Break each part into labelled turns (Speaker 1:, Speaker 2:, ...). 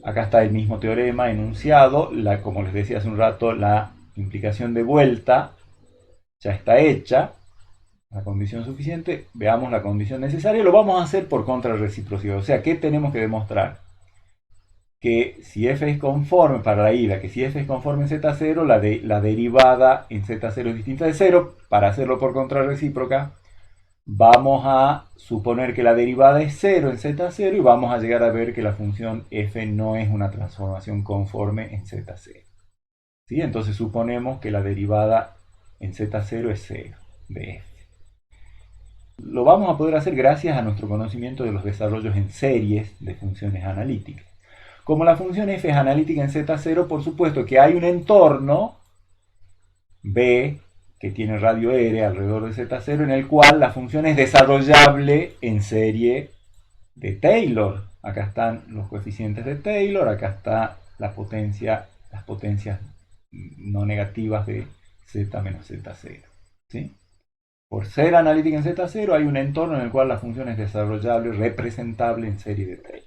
Speaker 1: Acá está el mismo teorema enunciado, como les decía hace un rato, la implicación de vuelta ya está hecha, la condición suficiente, veamos la condición necesaria, lo vamos a hacer por contrarreciprocidad, o sea, ¿qué tenemos que demostrar? Que si f es conforme, para la ida, que si f es conforme en z0, la derivada en z0 es distinta de 0, para hacerlo por contrarrecíproca, vamos a suponer que la derivada es 0 en z0 y vamos a llegar a ver que la función f no es una transformación conforme en z0. ¿Sí? Entonces suponemos que la derivada en z0 es 0 de f. Lo vamos a poder hacer gracias a nuestro conocimiento de los desarrollos en series de funciones analíticas. Como la función f es analítica en z0, por supuesto que hay un entorno B que tiene radio R alrededor de z0 en el cual la función es desarrollable en serie de Taylor. Acá están los coeficientes de Taylor, acá está las potencias no negativas de z menos z0. ¿Sí? Por ser analítica en z0 hay un entorno en el cual la función es desarrollable, representable en serie de Taylor.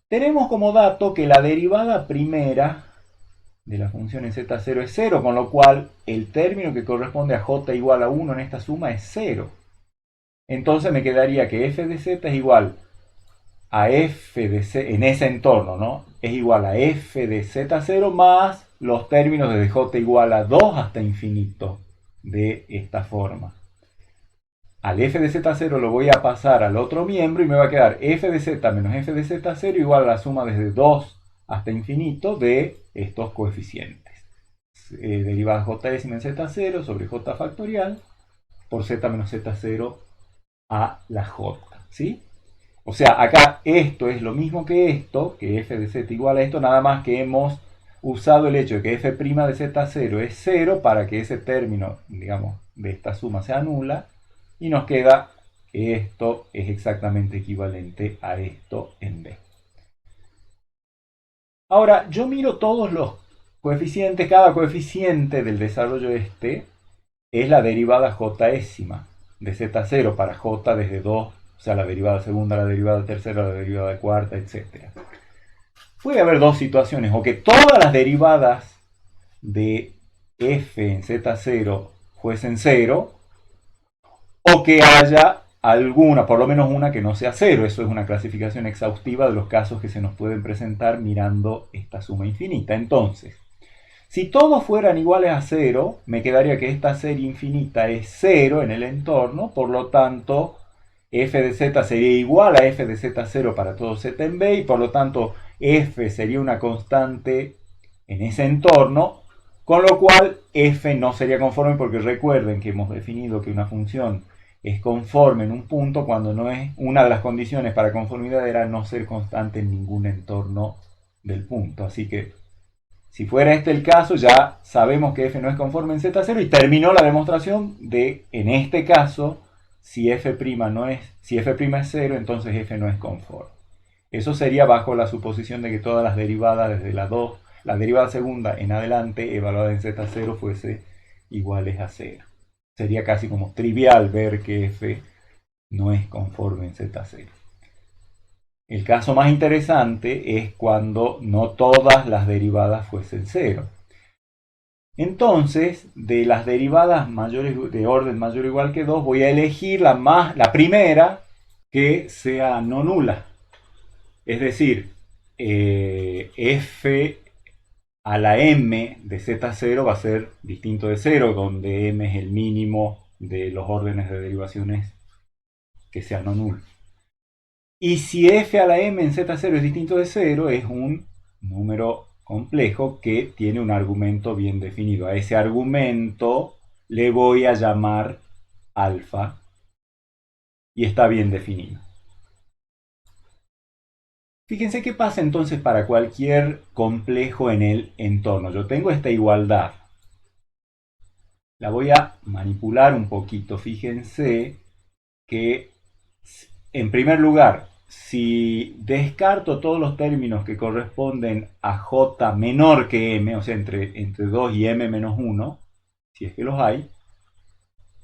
Speaker 1: Tenemos como dato que la derivada primera de la función en z0 es 0, con lo cual el término que corresponde a j igual a 1 en esta suma es 0. Entonces me quedaría que f de z es igual a f de z, en ese entorno, ¿no? Es igual a f de z0 más los términos desde j igual a 2 hasta infinito de esta forma. Al f de z0 lo voy a pasar al otro miembro y me va a quedar f de z menos f de z0 igual a la suma desde 2 hasta infinito de estos coeficientes. Derivada j décima en z0 sobre j factorial por z menos z0 a la j. ¿Sí? O sea, acá esto es lo mismo que esto, que f de z igual a esto, nada más que hemos usado el hecho de que f' de z0 es 0 para que ese término, digamos, de esta suma se anula y nos queda que esto es exactamente equivalente a esto en B. Ahora, yo miro todos los coeficientes, cada coeficiente del desarrollo este es la derivada j-ésima de z0 para j desde 2, o sea, la derivada segunda, la derivada tercera, la derivada cuarta, etc. Puede haber dos situaciones, o que todas las derivadas de f en z0 fuesen 0, o que haya alguna, por lo menos una que no sea 0. Eso es una clasificación exhaustiva de los casos que se nos pueden presentar mirando esta suma infinita. Entonces, si todos fueran iguales a 0, me quedaría que esta serie infinita es 0 en el entorno, por lo tanto, f de z sería igual a f de z0 para todo z en B, y por lo tanto, f sería una constante en ese entorno, con lo cual f no sería conforme, porque recuerden que hemos definido que una función es conforme en un punto cuando no es. Una de las condiciones para conformidad era no ser constante en ningún entorno del punto. Así que si fuera este el caso, ya sabemos que f no es conforme en z0 y terminó la demostración de, en este caso, si f' es 0, entonces f no es conforme. Eso sería bajo la suposición de que todas las derivadas desde la 2, la derivada segunda en adelante, evaluada en z0, fuese iguales a 0. Sería casi como trivial ver que f no es conforme en z0. El caso más interesante es cuando no todas las derivadas fuesen 0. Entonces, de las derivadas mayores de orden mayor o igual que 2, voy a elegir la primera que sea no nula. Es decir, f a la m de z0 va a ser distinto de 0, donde m es el mínimo de los órdenes de derivaciones que sean no nulos. Y si f a la m en z0 es distinto de 0, es un número complejo que tiene un argumento bien definido. A ese argumento le voy a llamar alfa y está bien definido. Fíjense qué pasa entonces para cualquier complejo en el entorno. Yo tengo esta igualdad. La voy a manipular un poquito. Fíjense que, en primer lugar, si descarto todos los términos que corresponden a j menor que m, o sea, entre 2 y m menos 1, si es que los hay,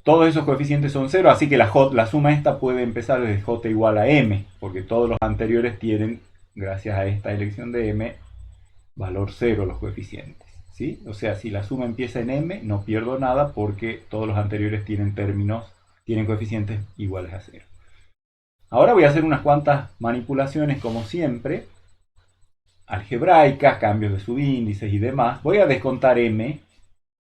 Speaker 1: todos esos coeficientes son 0, así que la suma esta puede empezar desde j igual a m, porque todos los anteriores tienen gracias a esta elección de m, valor 0 los coeficientes, ¿sí? O sea, si la suma empieza en m, no pierdo nada porque todos los anteriores tienen tienen coeficientes iguales a 0. Ahora voy a hacer unas cuantas manipulaciones, como siempre, algebraicas, cambios de subíndices y demás. Voy a descontar m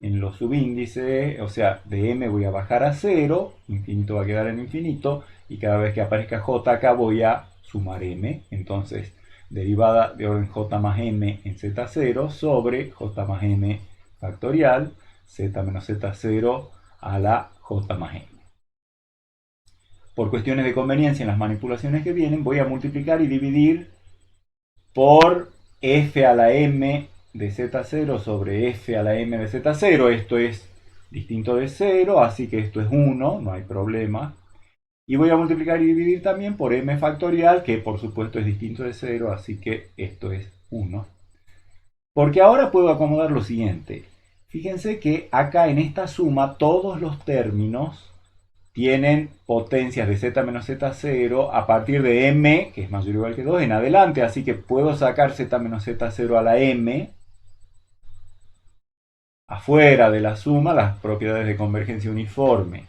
Speaker 1: en los subíndices, o sea, de m voy a bajar a 0, infinito va a quedar en infinito, y cada vez que aparezca j acá voy a sumar m. Entonces, derivada de orden j más m en z0 sobre j más m factorial, z menos z0 a la j más m. Por cuestiones de conveniencia en las manipulaciones que vienen, voy a multiplicar y dividir por f a la m de z0 sobre f a la m de z0. Esto es distinto de 0, así que esto es 1, no hay problema. Y voy a multiplicar y dividir también por m factorial, que por supuesto es distinto de 0, así que esto es 1. Porque ahora puedo acomodar lo siguiente. Fíjense que acá en esta suma todos los términos tienen potencias de z menos z0 a partir de m, que es mayor o igual que 2, en adelante. Así que puedo sacar z menos z0 a la m afuera de la suma, las propiedades de convergencia uniforme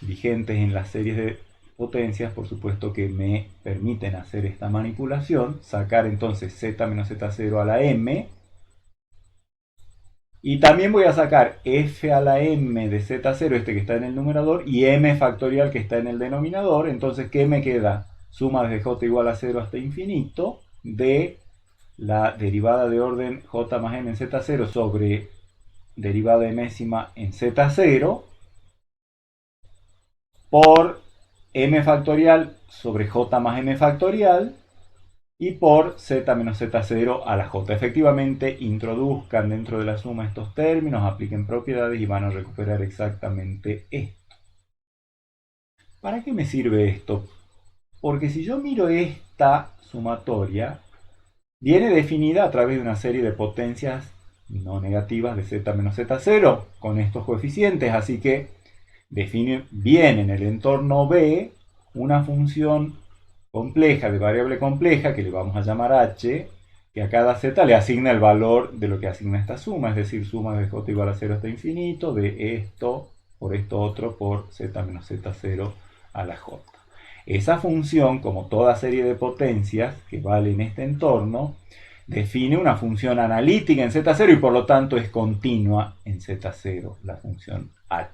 Speaker 1: vigentes en las series de potencias, por supuesto que me permiten hacer esta manipulación, sacar entonces z menos z0 a la m, y también voy a sacar f a la m de z0, este que está en el numerador, y m factorial que está en el denominador. Entonces, ¿qué me queda? Suma desde j igual a 0 hasta infinito de la derivada de orden j más m en z0 sobre derivada de enésima en z0 por m factorial sobre j más m factorial y por z menos z0 a la j. Efectivamente, introduzcan dentro de la suma estos términos, apliquen propiedades y van a recuperar exactamente esto. ¿Para qué me sirve esto? Porque si yo miro esta sumatoria, viene definida a través de una serie de potencias no negativas de z menos z0 con estos coeficientes, así que define bien en el entorno B una función compleja, de variable compleja, que le vamos a llamar h, que a cada z le asigna el valor de lo que asigna esta suma, es decir, suma de j igual a 0 hasta infinito, de esto por esto otro por z menos z0 a la j. Esa función, como toda serie de potencias que vale en este entorno, define una función analítica en z0 y por lo tanto es continua en z0, la función h.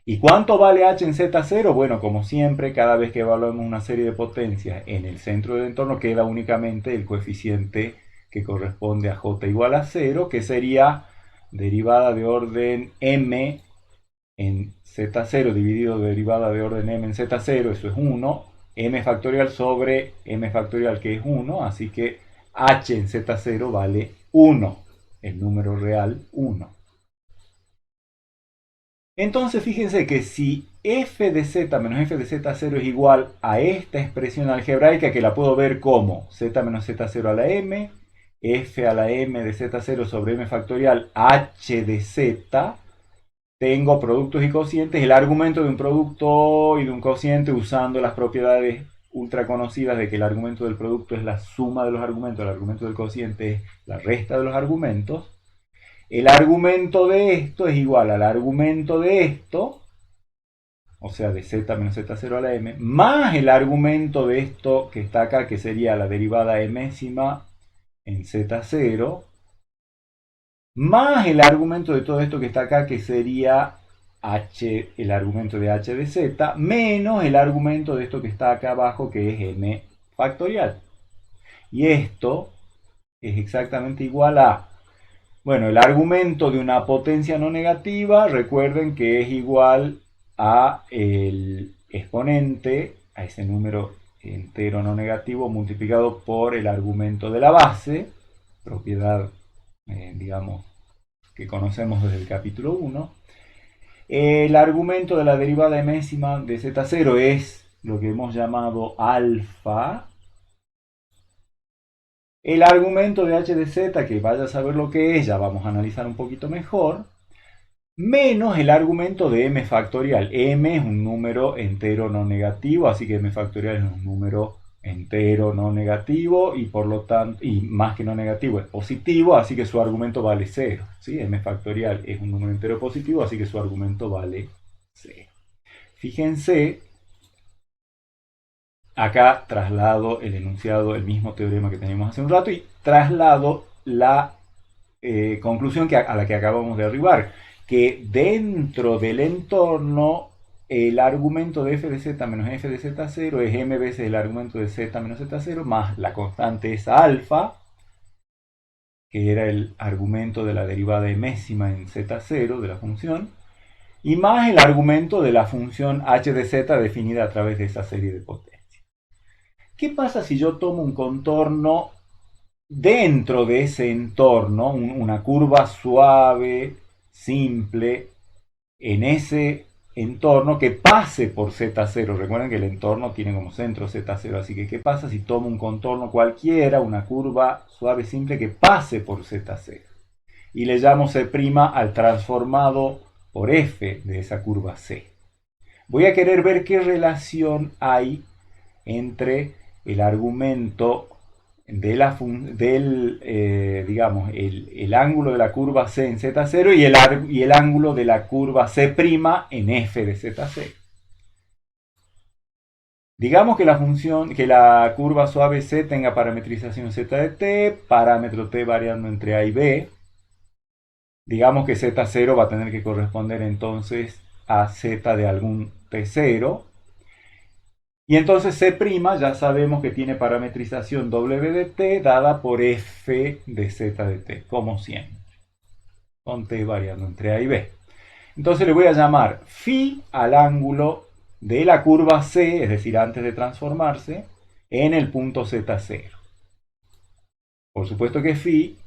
Speaker 1: ¿Y cuánto vale h en z0? Bueno, como siempre, cada vez que evaluamos una serie de potencias en el centro del entorno queda únicamente el coeficiente que corresponde a j igual a 0, que sería derivada de orden m en z0 dividido derivada de orden m en z0, eso es 1, m factorial sobre m factorial, que es 1, así que h en z0 vale 1, el número real 1. Entonces fíjense que si f de z menos f de z0 es igual a esta expresión algebraica, que la puedo ver como z menos z0 a la m, f a la m de z0 sobre m factorial h de z, tengo productos y cocientes, el argumento de un producto y de un cociente usando las propiedades ultra conocidas de que el argumento del producto es la suma de los argumentos, el argumento del cociente es la resta de los argumentos. El argumento de esto es igual al argumento de esto, o sea, de z menos z0 a la m, más el argumento de esto que está acá, que sería la derivada enésima en z0, más el argumento de todo esto que está acá, que sería h, el argumento de h de z, menos el argumento de esto que está acá abajo, que es m factorial. Y esto es exactamente igual a, bueno, el argumento de una potencia no negativa, recuerden que es igual a el exponente, a ese número entero no negativo, multiplicado por el argumento de la base, propiedad, digamos, que conocemos desde el capítulo 1. El argumento de la derivada enésima de z0 es lo que hemos llamado alfa. El argumento de h de z, que vaya a saber lo que es, ya vamos a analizar un poquito mejor, menos el argumento de m factorial. M es un número entero no negativo, así que m factorial es un número entero no negativo y por lo tanto, y más que no negativo es positivo, así que su argumento vale 0. ¿Sí? M factorial es un número entero positivo, así que su argumento vale 0. Fíjense, acá traslado el enunciado, el mismo teorema que teníamos hace un rato, y traslado la conclusión a la que acabamos de arribar, que dentro del entorno el argumento de f de z menos f de z0 es m veces el argumento de z menos z0 más la constante esa alfa, que era el argumento de la derivada emésima en z0 de la función, y más el argumento de la función h de z definida a través de esa serie de potencias. ¿Qué pasa si yo tomo un contorno dentro de ese entorno, una curva suave, simple, en ese entorno que pase por Z0? Recuerden que el entorno tiene como centro Z0, así que ¿qué pasa si tomo un contorno cualquiera, una curva suave, simple, que pase por Z0? Y le llamo C' al transformado por F de esa curva C. Voy a querer ver qué relación hay entre el argumento de digamos, el ángulo de la curva C en Z0 y el ángulo de la curva C' en F de Z0. Digamos que la curva suave C tenga parametrización Z de T, parámetro T variando entre A y B. Digamos que Z0 va a tener que corresponder entonces a Z de algún T0. Y entonces C' ya sabemos que tiene parametrización W de T dada por F de Z de T, como siempre, con T variando entre A y B. Entonces le voy a llamar phi al ángulo de la curva C, es decir, antes de transformarse, en el punto Z0. Por supuesto que phi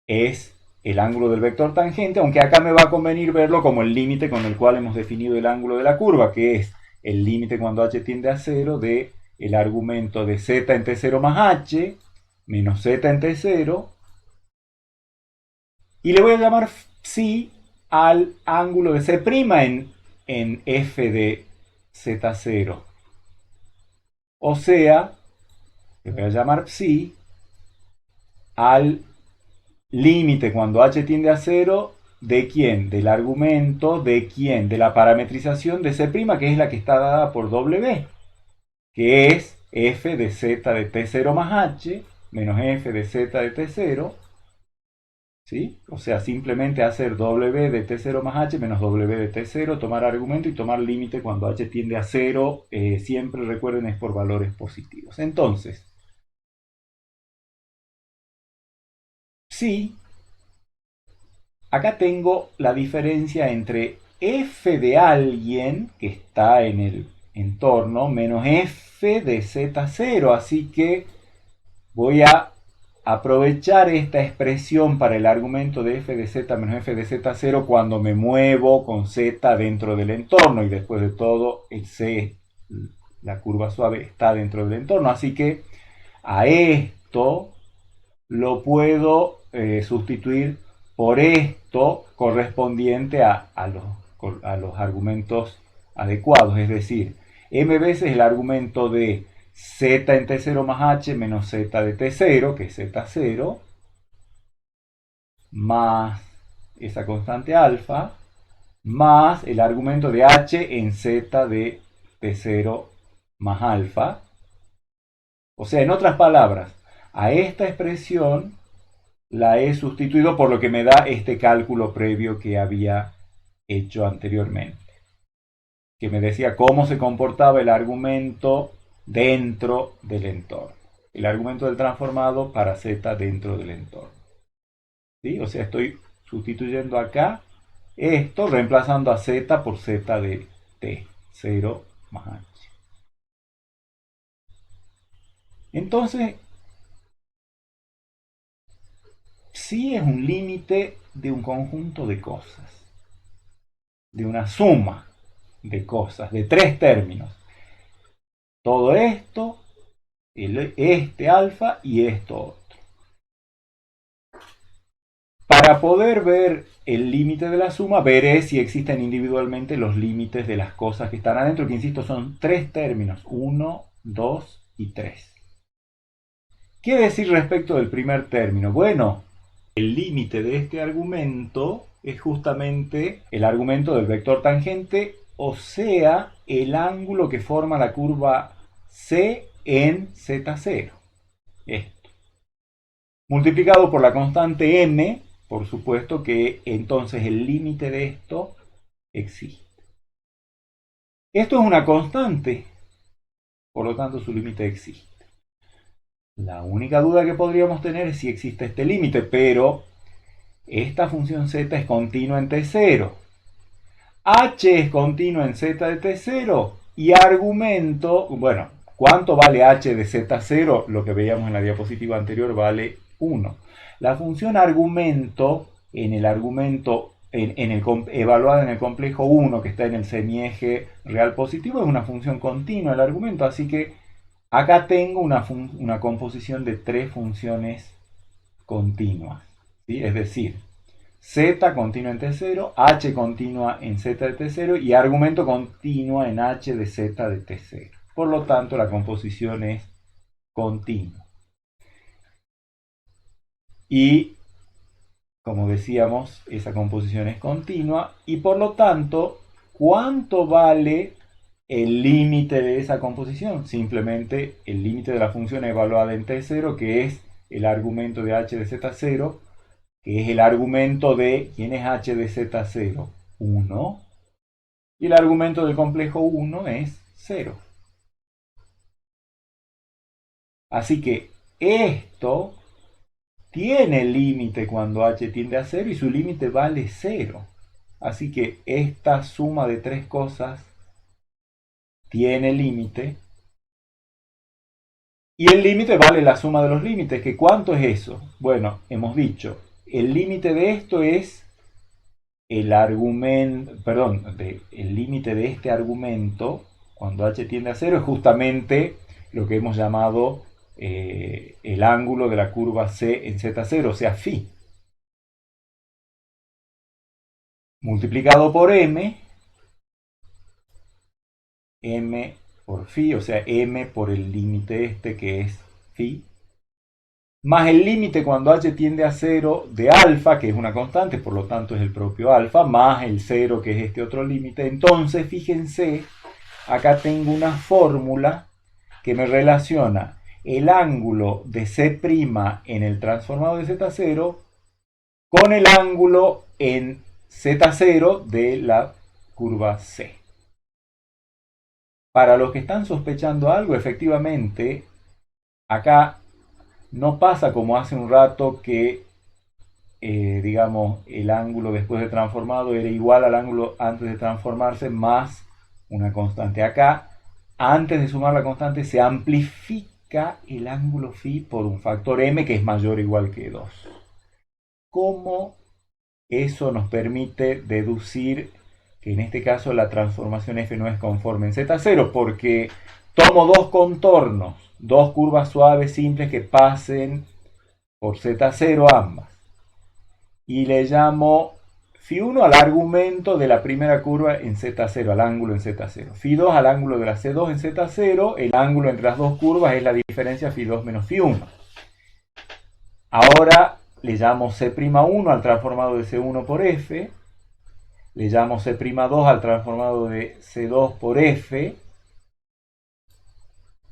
Speaker 1: es el ángulo del vector tangente, aunque acá me va a convenir verlo como el límite con el cual hemos definido el ángulo de la curva, que es el límite cuando h tiende a 0 de el argumento de z en t0 más h menos z en t0, y le voy a llamar psi al ángulo de c' en f de z0. O sea, le voy a llamar psi al límite cuando h tiende a 0 de quién, del argumento de quién, de la parametrización de C', que es la que está dada por W, que es f de z de t0 más h menos f de z de t0, ¿sí? O sea, simplemente hacer w de t0 más h menos w de t0, tomar argumento y tomar límite cuando h tiende a 0, siempre recuerden es por valores positivos. Entonces, sí, acá tengo la diferencia entre f de alguien que está en el entorno menos f de z0. Así que voy a aprovechar esta expresión para el argumento de f de z menos f de z0 cuando me muevo con z dentro del entorno. Y después de todo, el c, la curva suave, está dentro del entorno. Así que a esto lo puedo sustituir por esto correspondiente a los argumentos adecuados, es decir, m veces el argumento de z en t0 más h menos z de t0, que es z0, más esa constante alfa, más el argumento de h en z de t0 más alfa. O sea, en otras palabras, a esta expresión la he sustituido por lo que me da este cálculo previo que había hecho anteriormente, que me decía cómo se comportaba el argumento dentro del entorno, el argumento del transformado para z dentro del entorno. ¿Sí? O sea, estoy sustituyendo acá esto, reemplazando a z por z de t, 0 más h. Entonces, sí es un límite de un conjunto de cosas, de una suma de cosas, de tres términos. Todo esto, este alfa y esto otro. Para poder ver el límite de la suma, veré si existen individualmente los límites de las cosas que están adentro, que insisto son tres términos, 1, 2 y 3. ¿Qué decir respecto del primer término? Bueno, el límite de este argumento es justamente el argumento del vector tangente, o sea, el ángulo que forma la curva C en Z0. Esto. Multiplicado por la constante m, por supuesto que entonces el límite de esto existe. Esto es una constante, por lo tanto su límite existe. La única duda que podríamos tener es si existe este límite, pero esta función z es continua en t0. H es continua en z de t0 y argumento, bueno, ¿cuánto vale h de z0? Lo que veíamos en la diapositiva anterior vale 1. La función argumento, evaluada en el complejo 1 que está en el semieje real positivo, es una función continua el argumento, así que acá tengo una composición de tres funciones continuas, ¿sí? Es decir, z continua en t0, h continua en z de t0 y argumento continua en h de z de t0. Por lo tanto, la composición es continua. Y, como decíamos, esa composición es continua y por lo tanto, ¿cuánto vale el límite de esa composición? Simplemente el límite de la función evaluada en t0, que es el argumento de h de z0, que es el argumento de, ¿quién es h de z0? 1. Y el argumento del complejo 1 es 0. Así que esto tiene límite cuando h tiende a 0 y su límite vale 0. Así que esta suma de tres cosas tiene límite. Y el límite vale la suma de los límites, que ¿cuánto es eso? Bueno, hemos dicho, el límite de esto es el límite de este argumento, cuando h tiende a 0, es justamente lo que hemos llamado el ángulo de la curva C en Z0, o sea, phi. Multiplicado por m por phi, o sea, m por el límite este que es phi, más el límite cuando h tiende a 0 de alfa, que es una constante, por lo tanto es el propio alfa, más el 0, que es este otro límite. Entonces, fíjense, acá tengo una fórmula que me relaciona el ángulo de C' en el transformado de Z0 con el ángulo en Z0 de la curva C. Para los que están sospechando algo, efectivamente, acá no pasa como hace un rato que, digamos, el ángulo después de transformado era igual al ángulo antes de transformarse más una constante. Acá, antes de sumar la constante, se amplifica el ángulo phi por un factor m que es mayor o igual que 2. ¿Cómo eso nos permite deducir que en este caso la transformación f no es conforme en Z0? Porque tomo dos contornos, dos curvas suaves simples que pasen por Z0 ambas, y le llamo Φ1 al argumento de la primera curva en Z0, al ángulo en Z0. Φ2 al ángulo de la C2 en Z0, el ángulo entre las dos curvas es la diferencia Φ2 menos Φ1. Ahora le llamo C'1 al transformado de C1 por F, le llamo C'2 al transformado de C2 por F,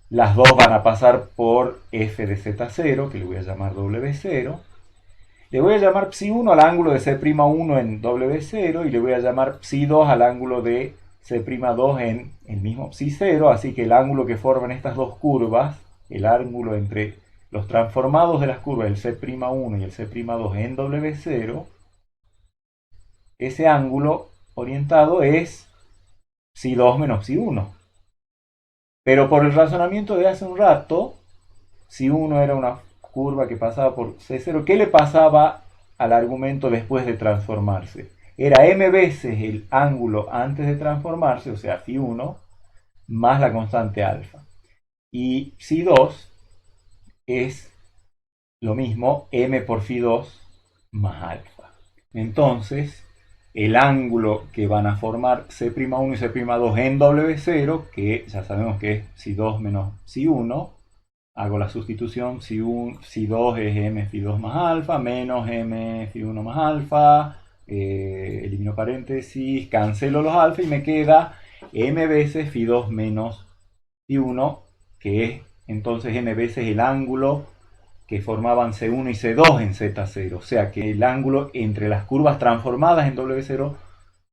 Speaker 1: las dos van a pasar por F de Z0, que le voy a llamar W0, le voy a llamar Psi1 al ángulo de C'1 en W0 y le voy a llamar Psi2 al ángulo de C'2 en el mismo Psi0, así que el ángulo que forman estas dos curvas, el ángulo entre los transformados de las curvas, el C'1 y el C'2 en W0, ese ángulo orientado es Psi2 menos Psi1. Pero por el razonamiento de hace un rato, Psi1 era una curva que pasaba por C0, ¿qué le pasaba al argumento después de transformarse? Era m veces el ángulo antes de transformarse, o sea, Φ1, más la constante alfa. Y Psi2 es lo mismo, m por Φ2 más alfa. Entonces, el ángulo que van a formar C'1 y C'2 en W0, que ya sabemos que es Psi2 menos Psi1, hago la sustitución, si 2 es m phi 2 más alfa, menos m phi 1 más alfa, elimino paréntesis, cancelo los alfa y me queda m veces phi 2 menos phi 1, que es entonces m veces el ángulo que formaban C1 y C2 en Z0. O sea que el ángulo entre las curvas transformadas en W0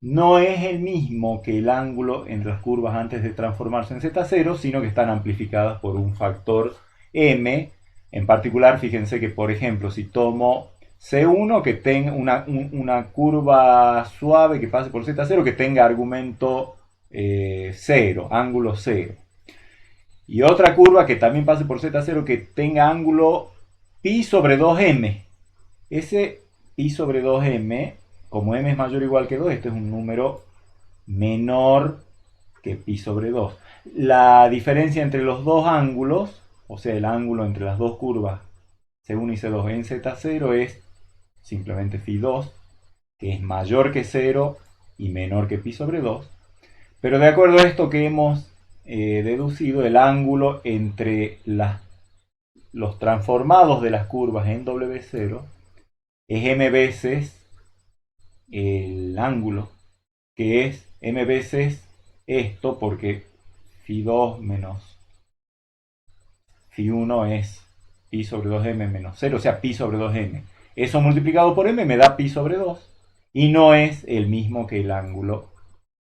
Speaker 1: no es el mismo que el ángulo entre las curvas antes de transformarse en Z0, sino que están amplificadas por un factor M. En particular, fíjense que, por ejemplo, si tomo C1 que tenga una curva suave que pase por Z0 que tenga argumento 0, ángulo 0. Y otra curva que también pase por Z0 que tenga ángulo pi sobre 2m. Ese pi sobre 2m, como m es mayor o igual que 2, este es un número menor que pi sobre 2. La diferencia entre los dos ángulos, o sea, el ángulo entre las dos curvas C1 y C2 en Z0 es simplemente phi 2, que es mayor que 0 y menor que pi sobre 2. Pero de acuerdo a esto que hemos deducido, el ángulo entre los transformados de las curvas en W0 es m veces el ángulo, que es m veces esto, porque phi 2 menos phi 1 es pi sobre 2m menos 0, o sea, pi sobre 2m. Eso multiplicado por m me da pi sobre 2, y no es el mismo que el ángulo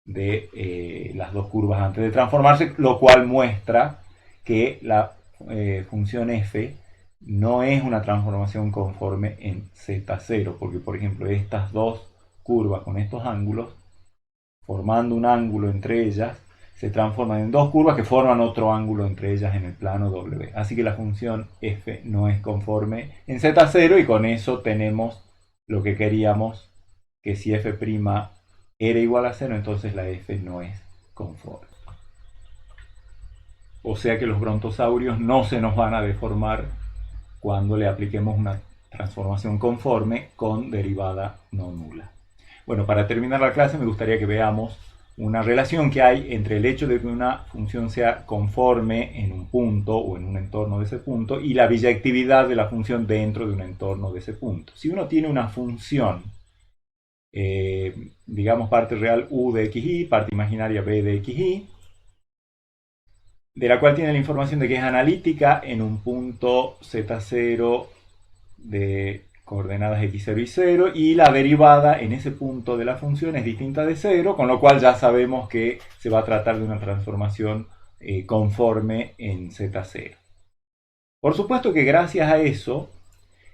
Speaker 1: de las dos curvas antes de transformarse, lo cual muestra que la función f no es una transformación conforme en Z0, porque por ejemplo estas dos curvas con estos ángulos, formando un ángulo entre ellas, se transforman en dos curvas que forman otro ángulo entre ellas en el plano W. Así que la función f no es conforme en Z0 y con eso tenemos lo que queríamos, que si f' era igual a 0, entonces la f no es conforme. O sea que los brontosaurios no se nos van a deformar cuando le apliquemos una transformación conforme con derivada no nula. Bueno, para terminar la clase me gustaría que veamos una relación que hay entre el hecho de que una función sea conforme en un punto o en un entorno de ese punto y la biyectividad de la función dentro de un entorno de ese punto. Si uno tiene una función, digamos parte real u de xy, parte imaginaria b de xy, de la cual tiene la información de que es analítica en un punto z0 de coordenadas x0 y 0, y la derivada en ese punto de la función es distinta de 0, con lo cual ya sabemos que se va a tratar de una transformación conforme en z0. Por supuesto que gracias a eso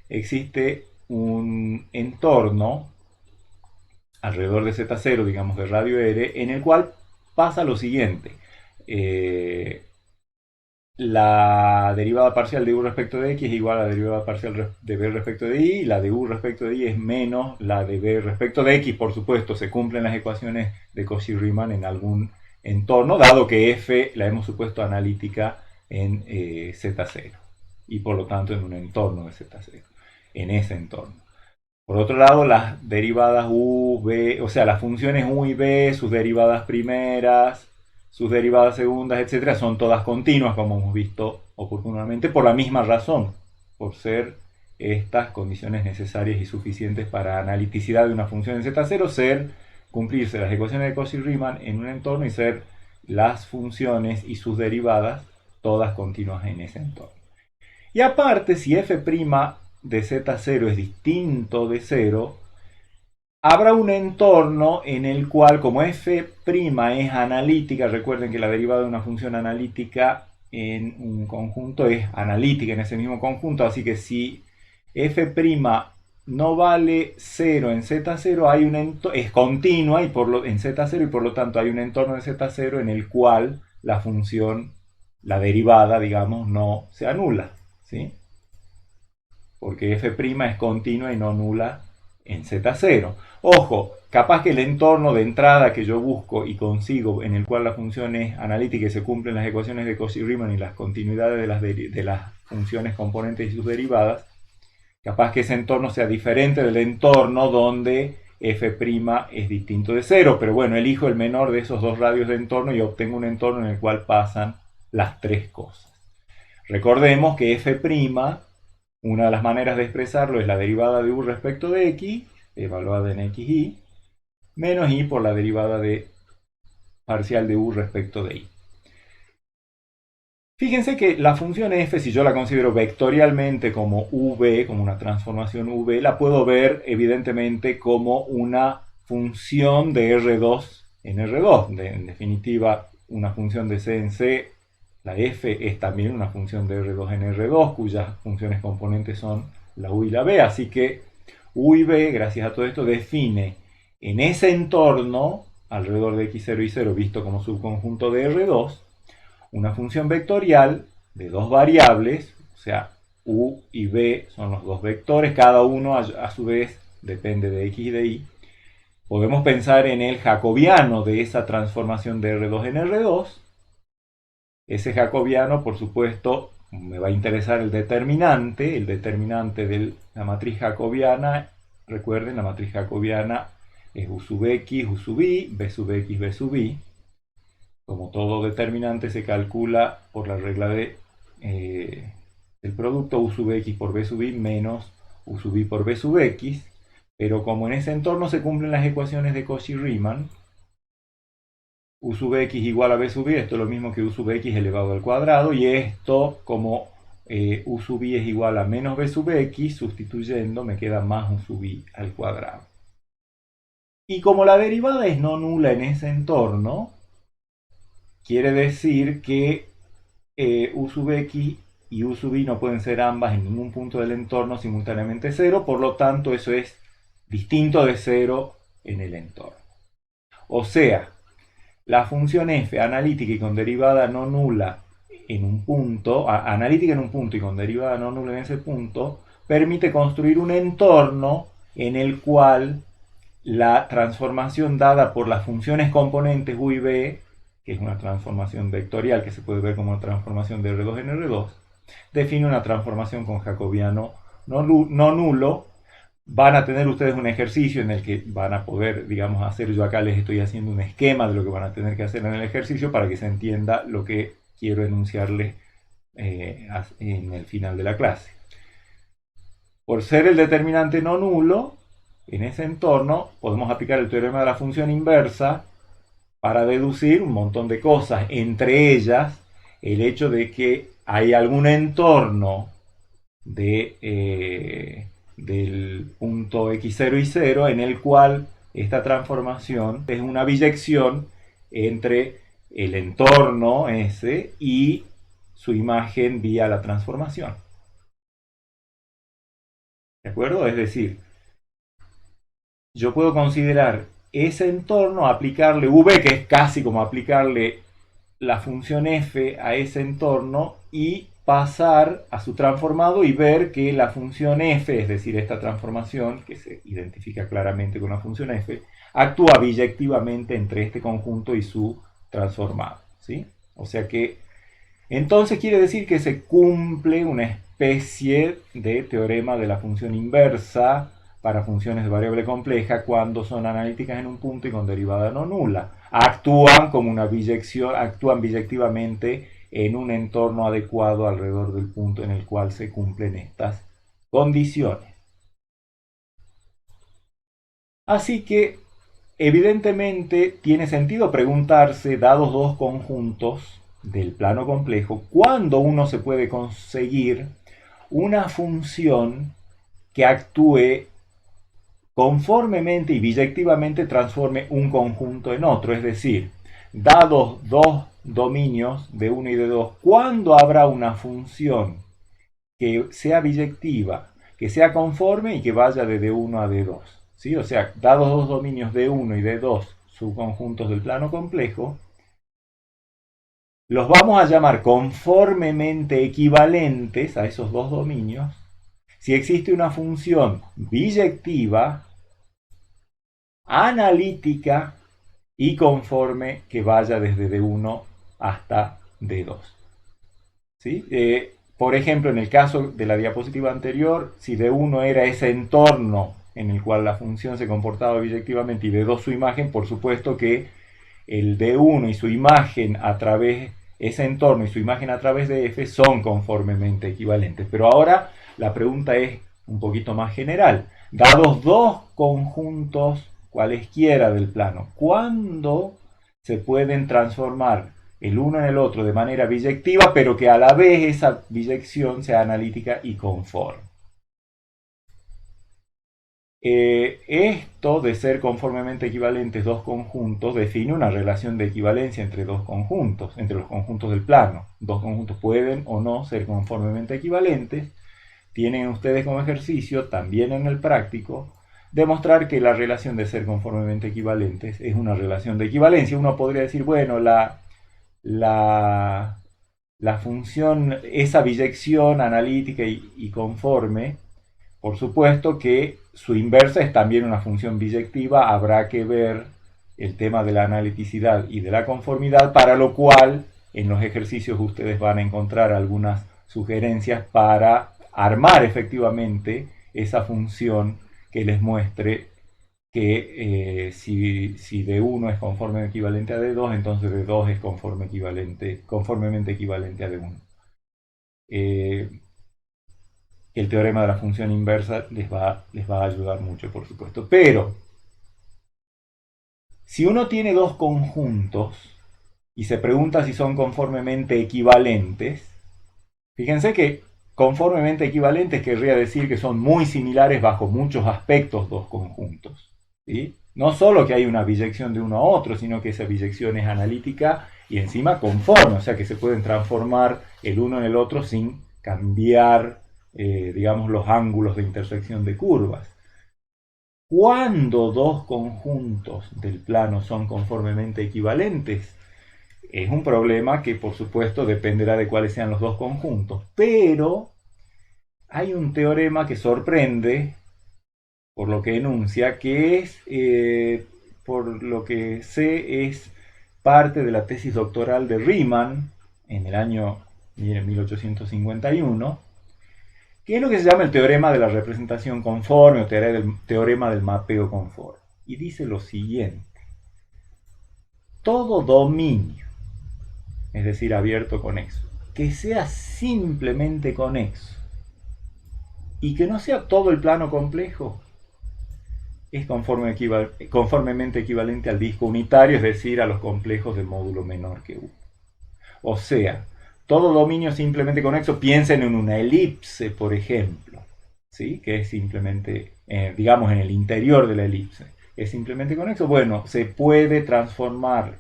Speaker 1: existe un entorno alrededor de z0, digamos de radio r, en el cual pasa lo siguiente. La derivada parcial de u respecto de x es igual a la derivada parcial de b respecto de y, y la de u respecto de y es menos la de b respecto de x. Por supuesto, se cumplen las ecuaciones de Cauchy-Riemann en algún entorno, dado que f la hemos supuesto analítica en z0, y por lo tanto en un entorno de z0, en ese entorno. Por otro lado, las derivadas u, b, o sea, las funciones u y b, sus derivadas primeras, sus derivadas segundas, etcétera, son todas continuas, como hemos visto oportunamente, por la misma razón, por ser estas condiciones necesarias y suficientes para analiticidad de una función en Z0, cumplirse las ecuaciones de Cauchy-Riemann en un entorno y ser las funciones y sus derivadas todas continuas en ese entorno. Y aparte, si f' de Z0 es distinto de 0, habrá un entorno en el cual, como f' es analítica, recuerden que la derivada de una función analítica en un conjunto es analítica en ese mismo conjunto, así que si f' no vale 0 en Z0, hay es continua y en Z0 y por lo tanto hay un entorno de Z0 en el cual la función, la derivada, digamos, no se anula, ¿sí? Porque f' es continua y no nula en Z0. Ojo, capaz que el entorno de entrada que yo busco y consigo, en el cual la función es analítica y se cumplen las ecuaciones de Cauchy-Riemann y las continuidades de las funciones componentes y sus derivadas, capaz que ese entorno sea diferente del entorno donde f' es distinto de 0, pero bueno, elijo el menor de esos dos radios de entorno y obtengo un entorno en el cual pasan las tres cosas. Recordemos que f', una de las maneras de expresarlo es la derivada de u respecto de x, evaluada en xy, menos y por la derivada de parcial de u respecto de y. Fíjense que la función f, si yo la considero vectorialmente como v, como una transformación v, la puedo ver evidentemente como una función de R2 en R2. En definitiva, una función de C en C, la f es también una función de R2 en R2, cuyas funciones componentes son la u y la b. Así que u y b, gracias a todo esto, define en ese entorno, alrededor de x0 y 0, visto como subconjunto de R2, una función vectorial de dos variables, o sea, u y b son los dos vectores, cada uno a su vez depende de x y de y. Podemos pensar en el jacobiano de esa transformación de R2 en R2. Ese jacobiano, por supuesto, me va a interesar el determinante de la matriz jacobiana. Recuerden, la matriz jacobiana es u sub x, u sub y, b sub x, b sub y. Como todo determinante se calcula por la regla de el producto u sub x por b sub y menos u sub y por b sub x, pero como en ese entorno se cumplen las ecuaciones de Cauchy-Riemann, u sub x igual a b sub y, esto es lo mismo que u sub x elevado al cuadrado, y esto como u sub y es igual a menos b sub x, sustituyendo me queda más u sub y al cuadrado. Y como la derivada es no nula en ese entorno, quiere decir que u sub x y u sub y no pueden ser ambas en ningún punto del entorno simultáneamente 0, por lo tanto eso es distinto de 0 en el entorno. O sea, la función f analítica y con derivada no nula en un punto, analítica en un punto y con derivada no nula en ese punto, permite construir un entorno en el cual la transformación dada por las funciones componentes u y b, que es una transformación vectorial que se puede ver como una transformación de R2 en R2, define una transformación con jacobiano no nulo. Van a tener ustedes un ejercicio en el que van a poder, digamos, hacer, yo acá les estoy haciendo un esquema de lo que van a tener que hacer en el ejercicio para que se entienda lo que quiero enunciarles en el final de la clase. Por ser el determinante no nulo, en ese entorno podemos aplicar el teorema de la función inversa para deducir un montón de cosas, entre ellas el hecho de que hay algún entorno del punto x0 y 0 en el cual esta transformación es una biyección entre el entorno ese y su imagen vía la transformación. ¿De acuerdo? Es decir, yo puedo considerar ese entorno, aplicarle v, que es casi como aplicarle la función f a ese entorno, y pasar a su transformado y ver que la función f, es decir, esta transformación, que se identifica claramente con la función f, actúa biyectivamente entre este conjunto y su transformado, ¿sí? O sea que entonces quiere decir que se cumple una especie de teorema de la función inversa para funciones de variable compleja cuando son analíticas en un punto y con derivada no nula. Actúan como una biyección, actúan biyectivamente en un entorno adecuado alrededor del punto en el cual se cumplen estas condiciones. Así que, evidentemente, tiene sentido preguntarse, dados dos conjuntos del plano complejo, ¿cuándo uno se puede conseguir una función que actúe conformemente y biyectivamente transforme un conjunto en otro? Es decir, dados dos dominios de 1 y de 2, ¿cuándo habrá una función que sea biyectiva, que sea conforme y que vaya de D1 a D2? ¿Sí? O sea, dados dos dominios de 1 y de 2, subconjuntos del plano complejo, los vamos a llamar conformemente equivalentes a esos dos dominios si existe una función biyectiva, analítica y conforme que vaya desde D1 hasta D2. ¿Sí? Por ejemplo, en el caso de la diapositiva anterior, si D1 era ese entorno en el cual la función se comportaba biyectivamente y D2 su imagen, por supuesto que el D1 y su imagen a través ese entorno y su imagen a través de f son conformemente equivalentes. Pero ahora la pregunta es un poquito más general. Dados dos conjuntos cualesquiera del plano, ¿cuándo se pueden transformar el uno en el otro de manera biyectiva, pero que a la vez esa biyección sea analítica y conforme? Esto de ser conformemente equivalentes dos conjuntos define una relación de equivalencia entre dos conjuntos, entre los conjuntos del plano. Dos conjuntos pueden o no ser conformemente equivalentes. Tienen ustedes como ejercicio, también en el práctico, demostrar que la relación de ser conformemente equivalentes es una relación de equivalencia. Uno podría decir, bueno, la, la función, esa biyección analítica y conforme, por supuesto que su inversa es también una función biyectiva, habrá que ver el tema de la analiticidad y de la conformidad, para lo cual en los ejercicios ustedes van a encontrar algunas sugerencias para armar efectivamente esa función que les muestre que si D1 es conforme equivalente a D2, entonces D2 es conformemente equivalente a D1. El teorema de la función inversa les va a ayudar mucho, por supuesto. Pero, si uno tiene dos conjuntos y se pregunta si son conformemente equivalentes, fíjense que conformemente equivalentes querría decir que son muy similares bajo muchos aspectos dos conjuntos. ¿Sí? No solo que hay una biyección de uno a otro, sino que esa biyección es analítica y encima conforme, o sea que se pueden transformar el uno en el otro sin cambiar, digamos, los ángulos de intersección de curvas. Cuando dos conjuntos del plano son conformemente equivalentes, es un problema que por supuesto dependerá de cuáles sean los dos conjuntos, pero hay un teorema que sorprende por lo que enuncia, que es, por lo que sé, es parte de la tesis doctoral de Riemann en el año 1851, que es lo que se llama el teorema de la representación conforme o teorema del mapeo conforme. Y dice lo siguiente: todo dominio, es decir, abierto conexo, que sea simplemente conexo y que no sea todo el plano complejo, es conformemente equivalente al disco unitario, es decir, a los complejos de módulo menor que U. O sea, todo dominio simplemente conexo, piensen en una elipse, por ejemplo, ¿sí? Que es simplemente, digamos, en el interior de la elipse. Es simplemente conexo. Bueno, se puede transformar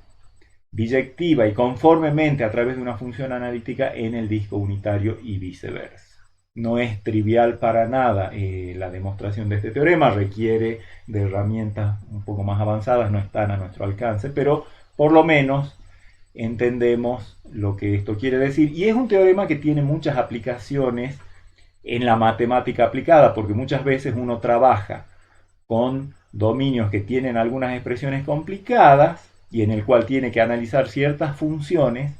Speaker 1: biyectiva y conformemente a través de una función analítica en el disco unitario y viceversa. No es trivial para nada la demostración de este teorema, requiere de herramientas un poco más avanzadas, no están a nuestro alcance, pero por lo menos entendemos lo que esto quiere decir. Y es un teorema que tiene muchas aplicaciones en la matemática aplicada, porque muchas veces uno trabaja con dominios que tienen algunas expresiones complicadas y en el cual tiene que analizar ciertas funciones,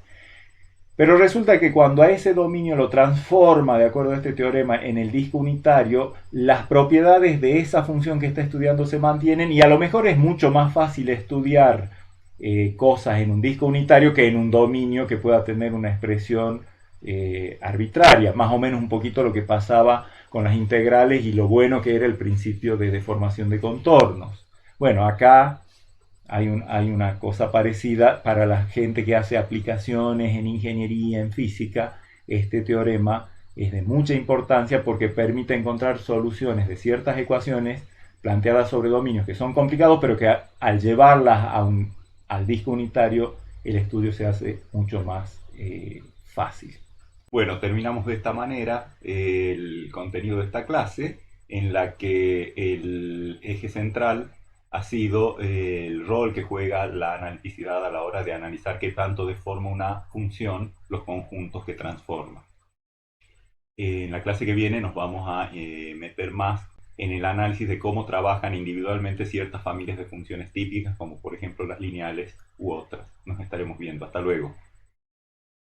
Speaker 1: pero resulta que cuando a ese dominio lo transforma, de acuerdo a este teorema, en el disco unitario, las propiedades de esa función que está estudiando se mantienen y a lo mejor es mucho más fácil estudiar cosas en un disco unitario que en un dominio que pueda tener una expresión arbitraria, más o menos un poquito lo que pasaba con las integrales y lo bueno que era el principio de deformación de contornos. Bueno, acá hay una cosa parecida para la gente que hace aplicaciones en ingeniería, en física. Este teorema es de mucha importancia porque permite encontrar soluciones de ciertas ecuaciones planteadas sobre dominios que son complicados, pero que al llevarlas al disco unitario el estudio se hace mucho más fácil. Bueno, terminamos de esta manera el contenido de esta clase, en la que el eje central ha sido el rol que juega la analiticidad a la hora de analizar qué tanto deforma una función los conjuntos que transforma. En la clase que viene nos vamos a meter más en el análisis de cómo trabajan individualmente ciertas familias de funciones típicas, como por ejemplo las lineales u otras. Nos estaremos viendo. Hasta luego.